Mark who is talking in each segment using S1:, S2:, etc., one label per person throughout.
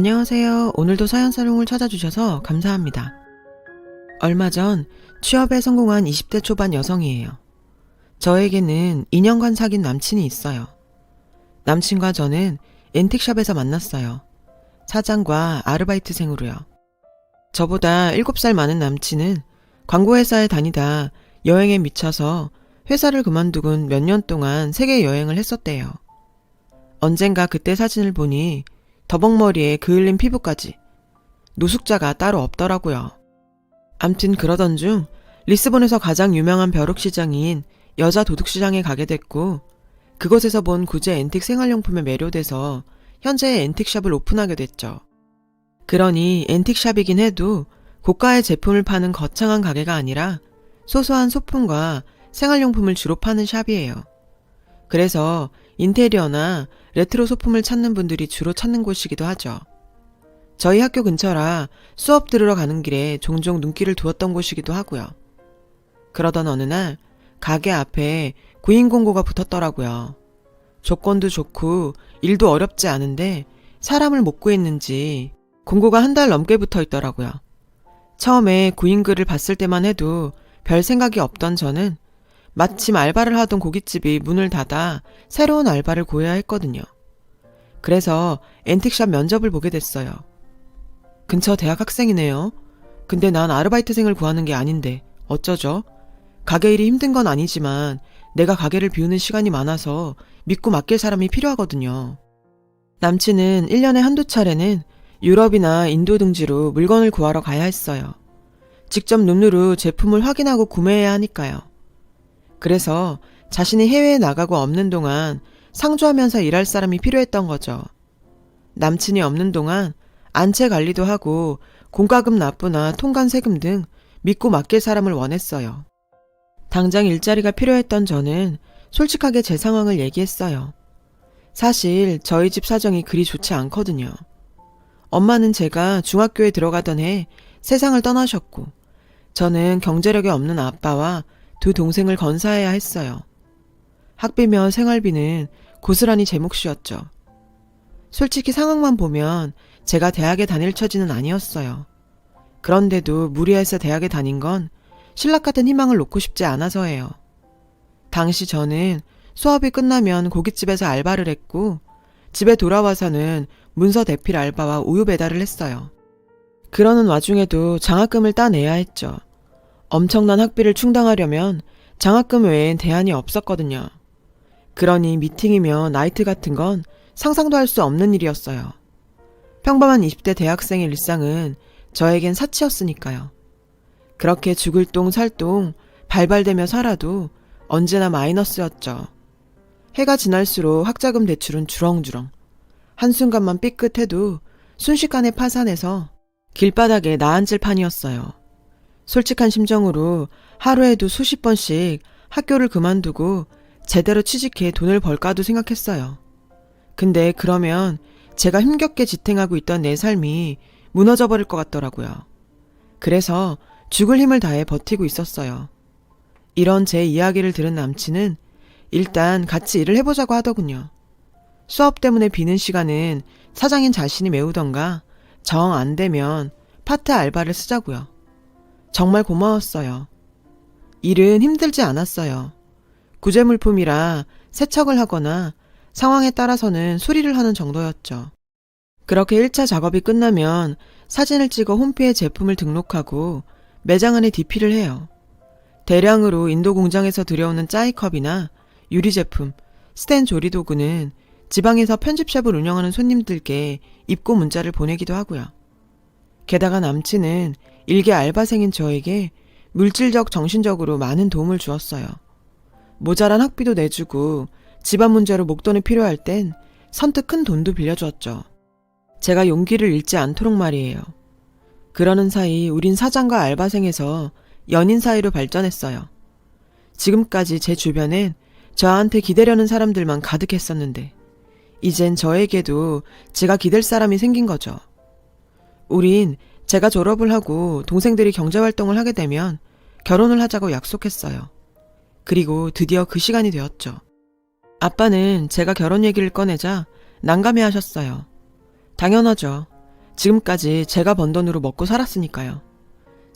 S1: 안녕하세요. 오늘도 사연사롱을 찾아주셔서 감사합니다. 얼마 전 취업에 성공한 20대 초반 여성이에요. 저에게는 2년간 사귄 남친이 있어요. 남친과 저는 앤틱샵에서 만났어요. 사장과 아르바이트생으로요. 저보다 7살 많은 남친은 광고회사에 다니다 여행에 미쳐서 회사를 그만두곤 몇 년 동안 세계 여행을 했었대요. 언젠가 그때 사진을 보니 더벅머리에 그을린 피부까지 노숙자가 따로 없더라고요. 암튼 그러던 중 리스본에서 가장 유명한 벼룩시장인 여자 도둑시장에 가게 됐고, 그곳에서 본 구제 앤틱 생활용품에 매료돼서 현재 앤틱샵을 오픈하게 됐죠. 그러니 앤틱샵이긴 해도 고가의 제품을 파는 거창한 가게가 아니라 소소한 소품과 생활용품을 주로 파는 샵이에요. 그래서 인테리어나 레트로 소품을 찾는 분들이 주로 찾는 곳이기도 하죠. 저희 학교 근처라 수업 들으러 가는 길에 종종 눈길을 두었던 곳이기도 하고요. 그러던 어느 날 가게 앞에 구인 공고가 붙었더라고요. 조건도 좋고 일도 어렵지 않은데 사람을 못 구했는지 공고가 한 달 넘게 붙어 있더라고요. 처음에 구인 글을 봤을 때만 해도 별 생각이 없던 저는 마침 알바를 하던 고깃집이 문을 닫아 새로운 알바를 구해야 했거든요. 그래서 앤틱샵 면접을 보게 됐어요. 근처 대학 학생이네요. 근데 난 아르바이트생을 구하는 게 아닌데 어쩌죠? 가게 일이 힘든 건 아니지만 내가 가게를 비우는 시간이 많아서 믿고 맡길 사람이 필요하거든요. 남친은 1년에 한두 차례는 유럽이나 인도 등지로 물건을 구하러 가야 했어요. 직접 눈으로 제품을 확인하고 구매해야 하니까요. 그래서 자신이 해외에 나가고 없는 동안 상주하면서 일할 사람이 필요했던 거죠. 남친이 없는 동안 안채 관리도 하고 공과금 납부나 통관 세금 등 믿고 맡길 사람을 원했어요. 당장 일자리가 필요했던 저는 솔직하게 제 상황을 얘기했어요. 사실 저희 집 사정이 그리 좋지 않거든요. 엄마는 제가 중학교에 들어가던 해 세상을 떠나셨고, 저는 경제력이 없는 아빠와 두 동생을 건사해야 했어요. 학비며 생활비는 고스란히 제 몫이었죠. 솔직히 상황만 보면 제가 대학에 다닐 처지는 아니었어요. 그런데도 무리해서 대학에 다닌 건 신락 같은 희망을 놓고 싶지 않아서예요. 당시 저는 수업이 끝나면 고깃집에서 알바를 했고, 집에 돌아와서는 문서 대필 알바와 우유 배달을 했어요. 그러는 와중에도 장학금을 따내야 했죠. 엄청난 학비를 충당하려면 장학금 외엔 대안이 없었거든요. 그러니 미팅이며 나이트 같은 건 상상도 할 수 없는 일이었어요. 평범한 20대 대학생의 일상은 저에겐 사치였으니까요. 그렇게 죽을 똥 살 똥 발발대며 살아도 언제나 마이너스였죠. 해가 지날수록 학자금 대출은 주렁주렁. 한순간만 삐끗해도 순식간에 파산해서 길바닥에 나앉을 판이었어요. 솔직한 심정으로 하루에도 수십 번씩 학교를 그만두고 제대로 취직해 돈을 벌까도 생각했어요. 근데 그러면 제가 힘겹게 지탱하고 있던 내 삶이 무너져 버릴 것 같더라고요. 그래서 죽을 힘을 다해 버티고 있었어요. 이런 제 이야기를 들은 남친은 일단 같이 일을 해보자고 하더군요. 수업 때문에 비는 시간은 사장인 자신이 메우던가 정 안 되면 파트 알바를 쓰자고요. 정말 고마웠어요. 일은 힘들지 않았어요. 구제물품이라 세척을 하거나 상황에 따라서는 수리를 하는 정도였죠. 그렇게 1차 작업이 끝나면 사진을 찍어 홈피에 제품을 등록하고 매장 안에 DP를 해요. 대량으로 인도 공장에서 들여오는 짜이컵이나 유리 제품, 스텐 조리도구는 지방에서 편집샵을 운영하는 손님들께 입고 문자를 보내기도 하고요. 게다가 남친은 일개 알바생인 저에게 물질적, 정신적으로 많은 도움을 주었어요. 모자란 학비도 내주고 집안 문제로 목돈이 필요할 땐 선뜻 큰 돈도 빌려주었죠. 제가 용기를 잃지 않도록 말이에요. 그러는 사이 우린 사장과 알바생에서 연인 사이로 발전했어요. 지금까지 제 주변엔 저한테 기대려는 사람들만 가득했었는데 이젠 저에게도 제가 기댈 사람이 생긴 거죠. 우린 제가 졸업을 하고 동생들이 경제활동을 하게 되면 결혼을 하자고 약속했어요. 그리고 드디어 그 시간이 되었죠. 아빠는 제가 결혼 얘기를 꺼내자 난감해 하셨어요. 당연하죠. 지금까지 제가 번 돈으로 먹고 살았으니까요.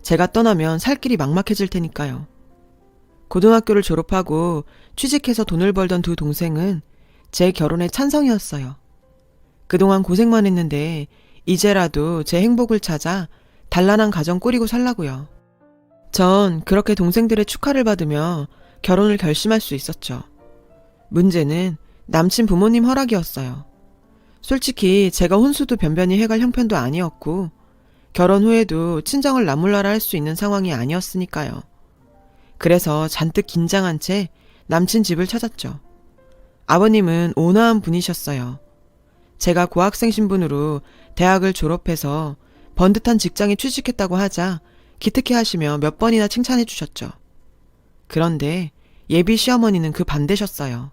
S1: 제가 떠나면 살 길이 막막해질 테니까요. 고등학교를 졸업하고 취직해서 돈을 벌던 두 동생은 제 결혼에 찬성이었어요. 그동안 고생만 했는데 이제라도 제 행복을 찾아 단란한 가정 꾸리고 살라고요. 전 그렇게 동생들의 축하를 받으며 결혼을 결심할 수 있었죠. 문제는 남친 부모님 허락이었어요. 솔직히 제가 혼수도 변변히 해갈 형편도 아니었고 결혼 후에도 친정을 나몰라라 할 수 있는 상황이 아니었으니까요. 그래서 잔뜩 긴장한 채 남친 집을 찾았죠. 아버님은 온화한 분이셨어요. 제가 고학생 신분으로 대학을 졸업해서 번듯한 직장에 취직했다고 하자 기특해 하시며 몇 번이나 칭찬해 주셨죠. 그런데 예비 시어머니는 그 반대셨어요.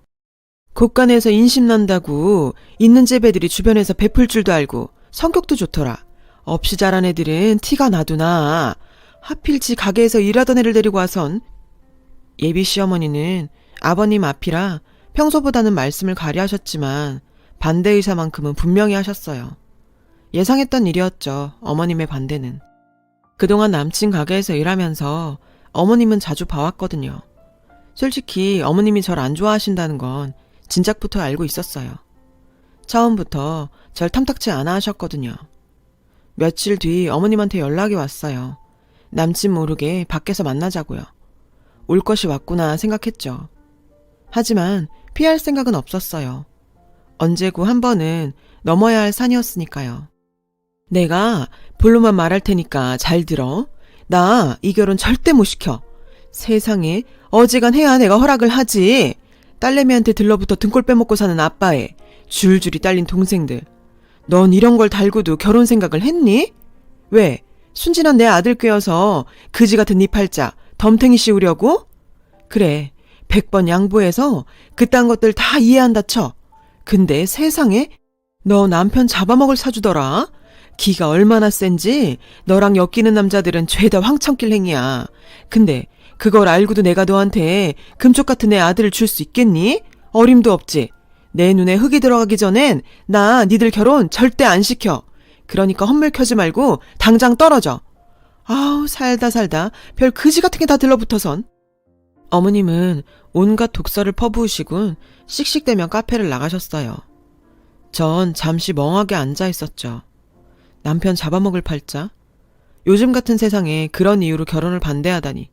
S1: 곳간에서 인심난다고 있는 집 애들이 주변에서 베풀 줄도 알고 성격도 좋더라. 없이 자란 애들은 티가 나도 나. 하필 지 가게에서 일하던 애를 데리고 와선. 예비 시어머니는 아버님 앞이라 평소보다는 말씀을 가려하셨지만 반대 의사만큼은 분명히 하셨어요. 예상했던 일이었죠. 어머님의 반대는. 그동안 남친 가게에서 일하면서 어머님은 자주 봐왔거든요. 솔직히 어머님이 절 안 좋아하신다는 건 진작부터 알고 있었어요. 처음부터 절 탐탁치 않아 하셨거든요. 며칠 뒤 어머님한테 연락이 왔어요. 남친 모르게 밖에서 만나자고요. 올 것이 왔구나 생각했죠. 하지만 피할 생각은 없었어요. 언제고 한 번은 넘어야 할 산이었으니까요. 내가 본로만 말할 테니까 잘 들어. 나 이 결혼 절대 못 시켜. 세상에 어지간해야 내가 허락을 하지. 딸내미한테 들러붙어 등골 빼먹고 사는 아빠에 줄줄이 딸린 동생들. 넌 이런 걸 달고도 결혼 생각을 했니? 왜? 순진한 내 아들 꿰어서 그지 같은 네 팔자 덤탱이 씌우려고? 그래, 100번 양보해서 그딴 것들 다 이해한다 쳐. 근데 세상에 너 남편 잡아먹을 사주더라. 기가 얼마나 센지 너랑 엮이는 남자들은 죄다 황천길 행이야. 근데 그걸 알고도 내가 너한테 금쪽 같은 내 아들을 줄 수 있겠니? 어림도 없지. 내 눈에 흙이 들어가기 전엔 나 니들 결혼 절대 안 시켜. 그러니까 헛물 켜지 말고 당장 떨어져. 아우 살다 별 그지 같은 게 다 들러붙어선. 어머님은 온갖 독설을 퍼부으시곤 씩씩대며 카페를 나가셨어요. 전 잠시 멍하게 앉아 있었죠. 남편 잡아먹을 팔자. 요즘 같은 세상에 그런 이유로 결혼을 반대하다니.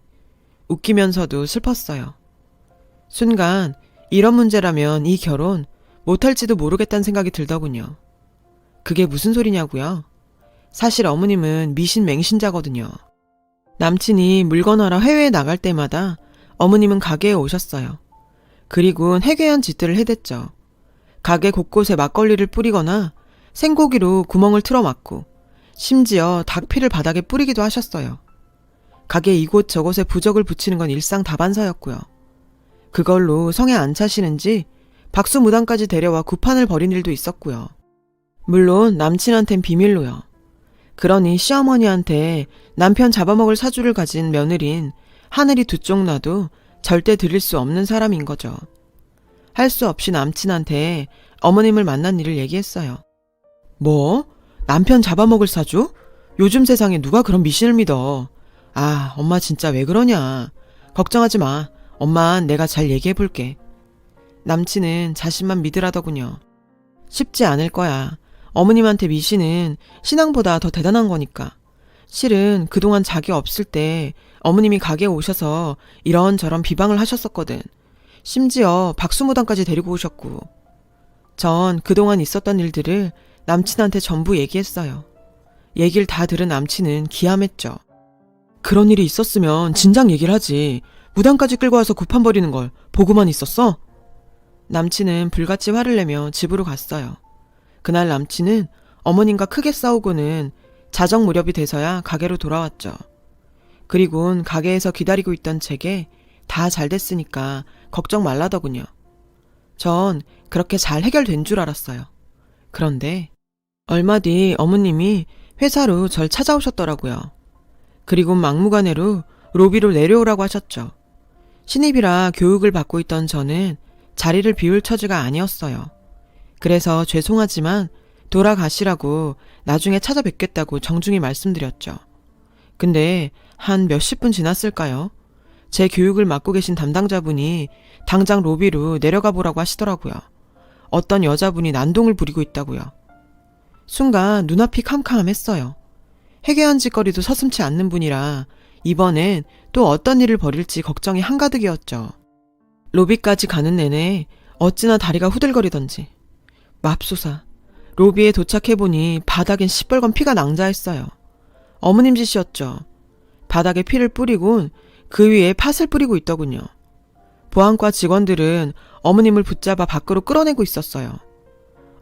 S1: 웃기면서도 슬펐어요. 순간 이런 문제라면 이 결혼 못할지도 모르겠다는 생각이 들더군요. 그게 무슨 소리냐고요? 사실 어머님은 미신맹신자거든요. 남친이 물건 하러 해외에 나갈 때마다 어머님은 가게에 오셨어요. 그리곤 해괴한 짓들을 해댔죠. 가게 곳곳에 막걸리를 뿌리거나 생고기로 구멍을 틀어막고 심지어 닭피를 바닥에 뿌리기도 하셨어요. 가게 이곳저곳에 부적을 붙이는 건 일상다반사였고요. 그걸로 성에 안 차시는지 박수무당까지 데려와 구판을 벌인 일도 있었고요. 물론 남친한텐 비밀로요. 그러니 시어머니한테 남편 잡아먹을 사주를 가진 며느린 하늘이 두 쪽 나도 절대 드릴 수 없는 사람인 거죠. 할 수 없이 남친한테 어머님을 만난 일을 얘기했어요. 뭐? 남편 잡아먹을 사주? 요즘 세상에 누가 그런 미신을 믿어. 아, 엄마 진짜 왜 그러냐. 걱정하지 마. 엄만 내가 잘 얘기해볼게. 남친은 자신만 믿으라더군요. 쉽지 않을 거야. 어머님한테 미신은 신앙보다 더 대단한 거니까. 실은 그동안 자기 없을 때 어머님이 가게에 오셔서 이런저런 비방을 하셨었거든. 심지어 박수무당까지 데리고 오셨고. 전 그동안 있었던 일들을 남친한테 전부 얘기했어요. 얘기를 다 들은 남친은 기함했죠. 그런 일이 있었으면 진작 얘기를 하지. 무당까지 끌고 와서 구판 벌이는 걸 보고만 있었어? 남친은 불같이 화를 내며 집으로 갔어요. 그날 남친은 어머님과 크게 싸우고는 자정 무렵이 돼서야 가게로 돌아왔죠. 그리곤 가게에서 기다리고 있던 제게 다 잘 됐으니까 걱정 말라더군요. 전 그렇게 잘 해결된 줄 알았어요. 그런데 얼마 뒤 어머님이 회사로 절 찾아오셨더라고요. 그리고 막무가내로 로비로 내려오라고 하셨죠. 신입이라 교육을 받고 있던 저는 자리를 비울 처지가 아니었어요. 그래서 죄송하지만 돌아가시라고 나중에 찾아뵙겠다고 정중히 말씀드렸죠. 근데 한 몇십 분 지났을까요? 제 교육을 맡고 계신 담당자분이 당장 로비로 내려가 보라고 하시더라고요. 어떤 여자분이 난동을 부리고 있다고요. 순간 눈앞이 캄캄했어요. 해괴한 짓거리도 서슴지 않는 분이라 이번엔 또 어떤 일을 벌일지 걱정이 한가득이었죠. 로비까지 가는 내내 어찌나 다리가 후들거리던지. 맙소사. 로비에 도착해보니 바닥엔 시뻘건 피가 낭자했어요. 어머님 짓이었죠. 바닥에 피를 뿌리곤 그 위에 팥을 뿌리고 있더군요. 보안과 직원들은 어머님을 붙잡아 밖으로 끌어내고 있었어요.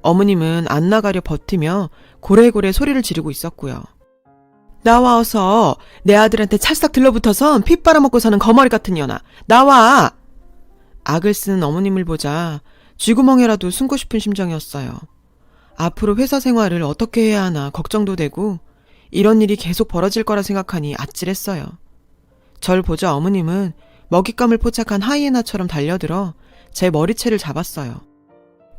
S1: 어머님은 안 나가려 버티며 고래고래 소리를 지르고 있었고요. 나와서 내 아들한테 찰싹 들러붙어선 피 빨아먹고 사는 거머리 같은 년아. 나와! 악을 쓰는 어머님을 보자 쥐구멍에라도 숨고 싶은 심정이었어요. 앞으로 회사 생활을 어떻게 해야 하나 걱정도 되고 이런 일이 계속 벌어질 거라 생각하니 아찔했어요. 절 보자 어머님은 먹잇감을 포착한 하이에나처럼 달려들어 제 머리채를 잡았어요.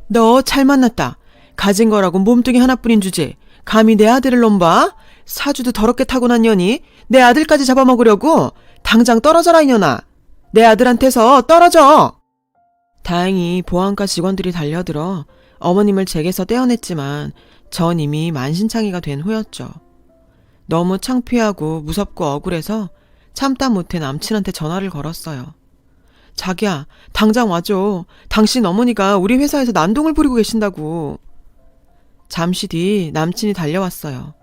S1: 너 잘 만났다. 가진 거라고 몸뚱이 하나뿐인 주제. 감히 내 아들을 넘봐? 사주도 더럽게 타고난 년이 내 아들까지 잡아먹으려고? 당장 떨어져라 이년아. 내 아들한테서 떨어져. 다행히 보안과 직원들이 달려들어 어머님을 제게서 떼어냈지만 전 이미 만신창이가 된 후였죠. 너무 창피하고 무섭고 억울해서 참다 못해 남친한테 전화를 걸었어요. 자기야, 당장 와줘. 당신 어머니가 우리 회사에서 난동을 부리고 계신다고. 잠시 뒤 남친이 달려왔어요.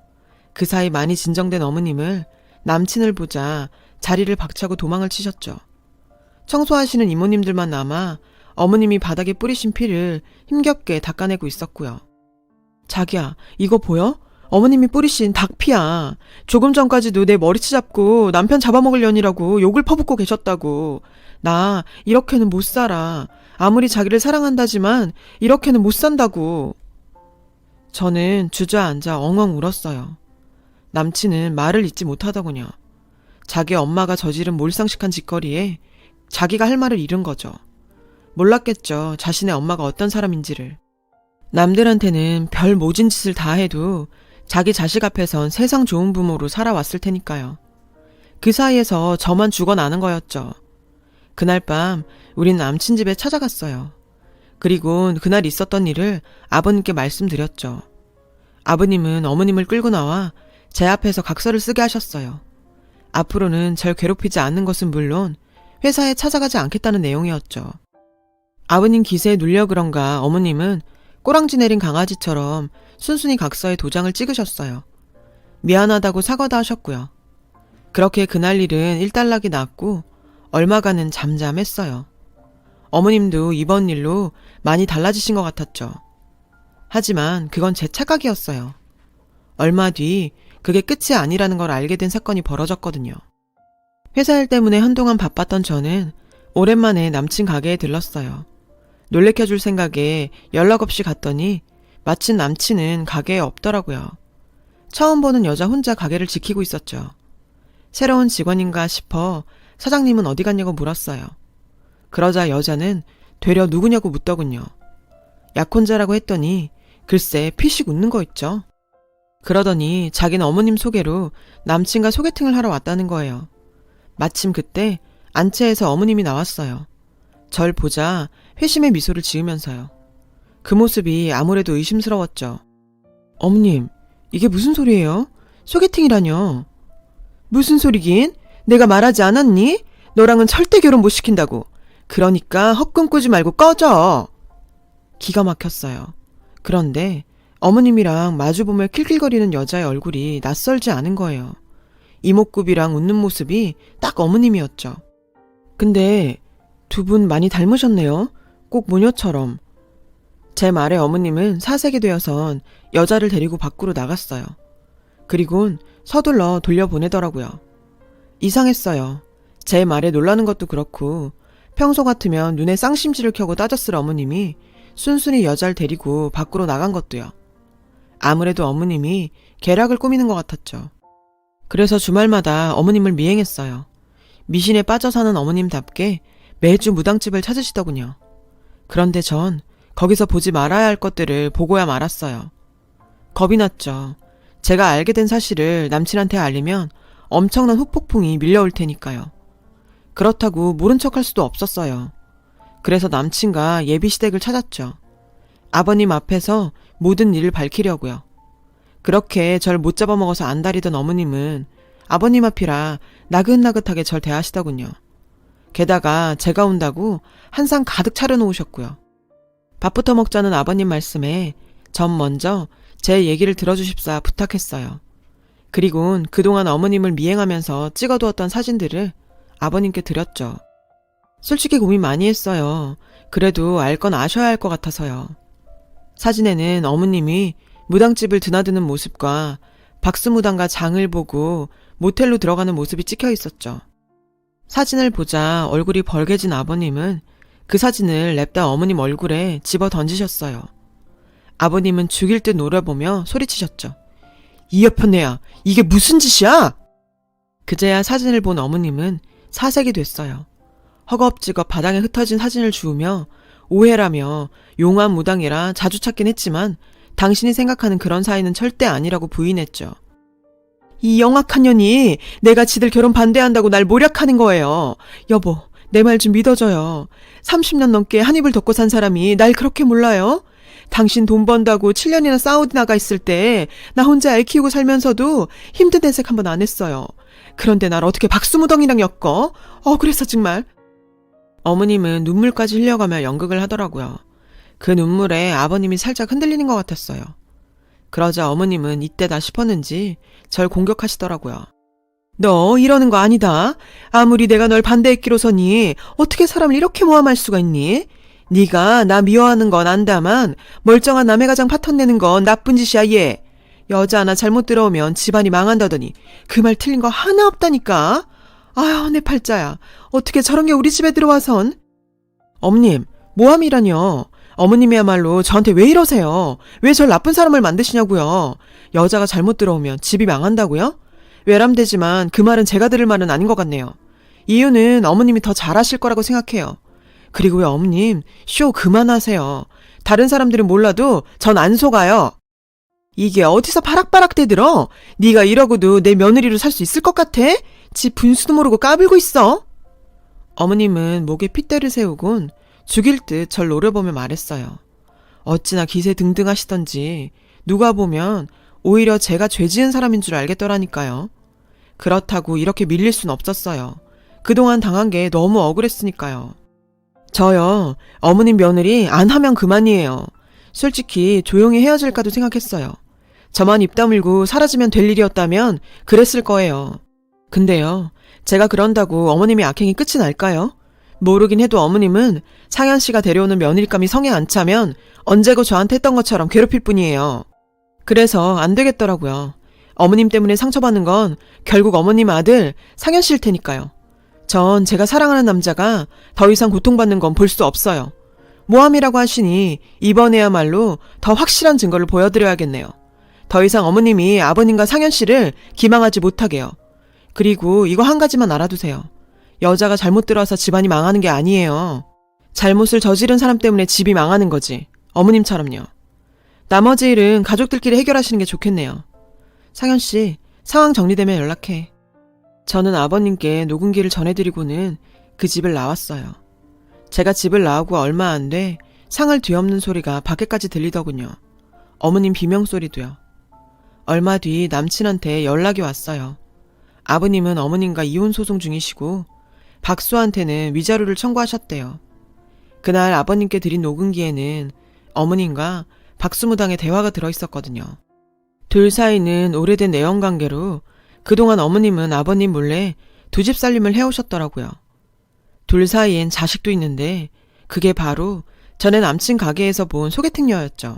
S1: 그 사이 많이 진정된 어머님을 남친을 보자 자리를 박차고 도망을 치셨죠. 청소하시는 이모님들만 남아 어머님이 바닥에 뿌리신 피를 힘겹게 닦아내고 있었고요. 자기야, 이거 보여? 어머님이 뿌리신 닭피야. 조금 전까지도 내 머리채 잡고 남편 잡아먹을 년이라고 욕을 퍼붓고 계셨다고. 나 이렇게는 못 살아. 아무리 자기를 사랑한다지만 이렇게는 못 산다고. 저는 주저앉아 엉엉 울었어요. 남친은 말을 잇지 못하더군요. 자기 엄마가 저지른 몰상식한 짓거리에 자기가 할 말을 잃은 거죠. 몰랐겠죠. 자신의 엄마가 어떤 사람인지를. 남들한테는 별 모진 짓을 다 해도 자기 자식 앞에선 세상 좋은 부모로 살아왔을 테니까요. 그 사이에서 저만 죽어나는 거였죠. 그날 밤 우린 남친 집에 찾아갔어요. 그리고 그날 있었던 일을 아버님께 말씀드렸죠. 아버님은 어머님을 끌고 나와 제 앞에서 각서를 쓰게 하셨어요. 앞으로는 절 괴롭히지 않는 것은 물론 회사에 찾아가지 않겠다는 내용이었죠. 아버님 기세에 눌려 그런가 어머님은 꼬랑지 내린 강아지처럼 순순히 각서에 도장을 찍으셨어요. 미안하다고 사과도 하셨고요. 그렇게 그날 일은 일단락이 났고 얼마간은 잠잠했어요. 어머님도 이번 일로 많이 달라지신 것 같았죠. 하지만 그건 제 착각이었어요. 얼마 뒤 그게 끝이 아니라는 걸 알게 된 사건이 벌어졌거든요. 회사 일 때문에 한동안 바빴던 저는 오랜만에 남친 가게에 들렀어요. 놀래켜줄 생각에 연락 없이 갔더니 마침 남친은 가게에 없더라고요. 처음 보는 여자 혼자 가게를 지키고 있었죠. 새로운 직원인가 싶어 사장님은 어디 갔냐고 물었어요. 그러자 여자는 되려 누구냐고 묻더군요. 약혼자라고 했더니 글쎄 피식 웃는 거 있죠. 그러더니 자기는 어머님 소개로 남친과 소개팅을 하러 왔다는 거예요. 마침 그때 안채에서 어머님이 나왔어요. 절 보자 회심의 미소를 지으면서요. 그 모습이 아무래도 의심스러웠죠. 어머님, 이게 무슨 소리예요? 소개팅이라뇨? 무슨 소리긴? 내가 말하지 않았니? 너랑은 절대 결혼 못 시킨다고. 그러니까 헛꿈 꾸지 말고 꺼져. 기가 막혔어요. 그런데 어머님이랑 마주보며 킬킬거리는 여자의 얼굴이 낯설지 않은 거예요. 이목구비랑 웃는 모습이 딱 어머님이었죠. 근데 두 분 많이 닮으셨네요. 꼭 모녀처럼. 제 말에 어머님은 사색이 되어선 여자를 데리고 밖으로 나갔어요. 그리곤 서둘러 돌려보내더라고요. 이상했어요. 제 말에 놀라는 것도 그렇고 평소 같으면 눈에 쌍심지를 켜고 따졌을 어머님이 순순히 여자를 데리고 밖으로 나간 것도요. 아무래도 어머님이 계략을 꾸미는 것 같았죠. 그래서 주말마다 어머님을 미행했어요. 미신에 빠져 사는 어머님답게 매주 무당집을 찾으시더군요. 그런데 전 거기서 보지 말아야 할 것들을 보고야 말았어요. 겁이 났죠. 제가 알게 된 사실을 남친한테 알리면 엄청난 후폭풍이 밀려올 테니까요. 그렇다고 모른 척할 수도 없었어요. 그래서 남친과 예비시댁을 찾았죠. 아버님 앞에서 모든 일을 밝히려고요. 그렇게 절 못 잡아먹어서 안달이던 어머님은 아버님 앞이라 나긋나긋하게 절 대하시더군요. 게다가 제가 온다고 한 상 가득 차려놓으셨고요. 밥부터 먹자는 아버님 말씀에 전 먼저 제 얘기를 들어주십사 부탁했어요. 그리곤 그동안 어머님을 미행하면서 찍어두었던 사진들을 아버님께 드렸죠. 솔직히 고민 많이 했어요. 그래도 알 건 아셔야 할 것 같아서요. 사진에는 어머님이 무당집을 드나드는 모습과 박수무당과 장을 보고 모텔로 들어가는 모습이 찍혀 있었죠. 사진을 보자 얼굴이 벌개진 아버님은 그 사진을 냅다 어머님 얼굴에 집어 던지셨어요. 아버님은 죽일 듯 노려보며 소리치셨죠. 이 여편네야, 이게 무슨 짓이야? 그제야 사진을 본 어머님은 사색이 됐어요. 허겁지겁 바닥에 흩어진 사진을 주우며 오해라며 용한 무당이라 자주 찾긴 했지만 당신이 생각하는 그런 사이는 절대 아니라고 부인했죠. 이 영악한 년이 내가 지들 결혼 반대한다고 날 모략하는 거예요. 여보, 내 말 좀 믿어줘요. 30년 넘게 한 입을 덮고 산 사람이 날 그렇게 몰라요? 당신 돈 번다고 7년이나 사우디 나가 있을 때 나 혼자 애 키우고 살면서도 힘든 내색 한 번 안 했어요. 그런데 날 어떻게 박수무덩이랑 엮어? 그래서 정말. 어머님은 눈물까지 흘려가며 연극을 하더라고요. 그 눈물에 아버님이 살짝 흔들리는 것 같았어요. 그러자 어머님은 이때다 싶었는지 절 공격하시더라고요. 너 이러는 거 아니다. 아무리 내가 널 반대했기로서니 어떻게 사람을 이렇게 모함할 수가 있니? 네가 나 미워하는 건 안다만 멀쩡한 남의 가장 파탄 내는 건 나쁜 짓이야 얘. 여자 하나 잘못 들어오면 집안이 망한다더니 그 말 틀린 거 하나 없다니까. 아유 내 팔자야. 어떻게 저런 게 우리 집에 들어와선. 어머님 모함이라뇨. 어머님이야말로 저한테 왜 이러세요? 왜 절 나쁜 사람을 만드시냐고요. 여자가 잘못 들어오면 집이 망한다고요? 외람되지만 그 말은 제가 들을 말은 아닌 것 같네요. 이유는 어머님이 더 잘하실 거라고 생각해요. 그리고 왜 어머님 쇼 그만하세요. 다른 사람들은 몰라도 전 안 속아요. 이게 어디서 바락바락 대들어? 네가 이러고도 내 며느리로 살 수 있을 것 같아? 지 분수도 모르고 까불고 있어. 어머님은 목에 핏대를 세우곤 죽일 듯 절 노려보며 말했어요. 어찌나 기세 등등하시던지 누가 보면 오히려 제가 죄 지은 사람인 줄 알겠더라니까요. 그렇다고 이렇게 밀릴 순 없었어요. 그동안 당한 게 너무 억울했으니까요. 저요, 어머님 며느리 안 하면 그만이에요. 솔직히 조용히 헤어질까도 생각했어요. 저만 입 다물고 사라지면 될 일이었다면 그랬을 거예요. 근데요, 제가 그런다고 어머님이 악행이 끝이 날까요? 모르긴 해도 어머님은 상현 씨가 데려오는 며느리감이 성에 안 차면 언제고 저한테 했던 것처럼 괴롭힐 뿐이에요. 그래서 안 되겠더라고요. 어머님 때문에 상처받는 건 결국 어머님 아들 상현 씨일 테니까요. 전 제가 사랑하는 남자가 더 이상 고통받는 건 볼 수 없어요. 모함이라고 하시니 이번에야말로 더 확실한 증거를 보여드려야겠네요. 더 이상 어머님이 아버님과 상현 씨를 기망하지 못하게요. 그리고 이거 한 가지만 알아두세요. 여자가 잘못 들어와서 집안이 망하는 게 아니에요. 잘못을 저지른 사람 때문에 집이 망하는 거지. 어머님처럼요. 나머지 일은 가족들끼리 해결하시는 게 좋겠네요. 상현 씨, 상황 정리되면 연락해. 저는 아버님께 녹음기를 전해드리고는 그 집을 나왔어요. 제가 집을 나오고 얼마 안 돼 상을 뒤엎는 소리가 밖에까지 들리더군요. 어머님 비명소리도요. 얼마 뒤 남친한테 연락이 왔어요. 아버님은 어머님과 이혼 소송 중이시고 박수한테는 위자료를 청구하셨대요. 그날 아버님께 드린 녹음기에는 어머님과 박수무당의 대화가 들어있었거든요. 둘 사이는 오래된 애원관계로 그동안 어머님은 아버님 몰래 두 집 살림을 해오셨더라고요. 둘 사이엔 자식도 있는데 그게 바로 전에 남친 가게에서 본 소개팅녀였죠.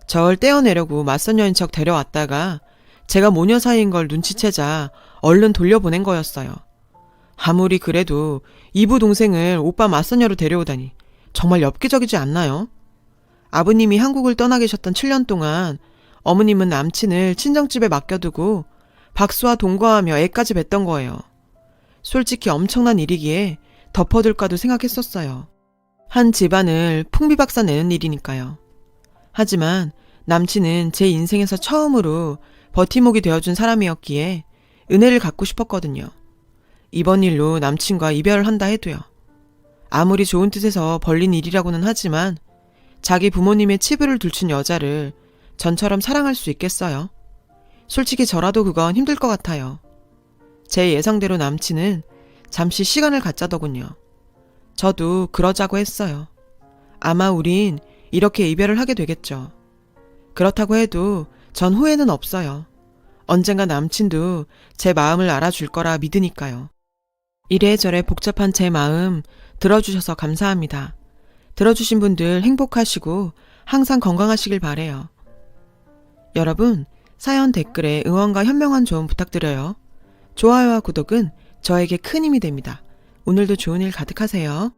S1: 절 떼어내려고 맞선 여인 척 데려왔다가 제가 모녀 사이인 걸 눈치채자 얼른 돌려보낸 거였어요. 아무리 그래도 이부 동생을 오빠 맞선녀로 데려오다니 정말 엽기적이지 않나요? 아버님이 한국을 떠나 계셨던 7년 동안 어머님은 남친을 친정집에 맡겨두고 박수와 동거하며 애까지 뵀던 거예요. 솔직히 엄청난 일이기에 덮어둘까도 생각했었어요. 한 집안을 풍비박산 내는 일이니까요. 하지만 남친은 제 인생에서 처음으로 버팀목이 되어준 사람이었기에 은혜를 갚고 싶었거든요. 이번 일로 남친과 이별을 한다 해도요. 아무리 좋은 뜻에서 벌린 일이라고는 하지만 자기 부모님의 치부를 들춘 여자를 전처럼 사랑할 수 있겠어요? 솔직히 저라도 그건 힘들 것 같아요. 제 예상대로 남친은 잠시 시간을 갖자더군요. 저도 그러자고 했어요. 아마 우린 이렇게 이별을 하게 되겠죠. 그렇다고 해도 전 후회는 없어요. 언젠가 남친도 제 마음을 알아줄 거라 믿으니까요. 이래저래 복잡한 제 마음 들어주셔서 감사합니다. 들어주신 분들 행복하시고 항상 건강하시길 바래요. 여러분, 사연 댓글에 응원과 현명한 조언 부탁드려요. 좋아요와 구독은 저에게 큰 힘이 됩니다. 오늘도 좋은 일 가득하세요.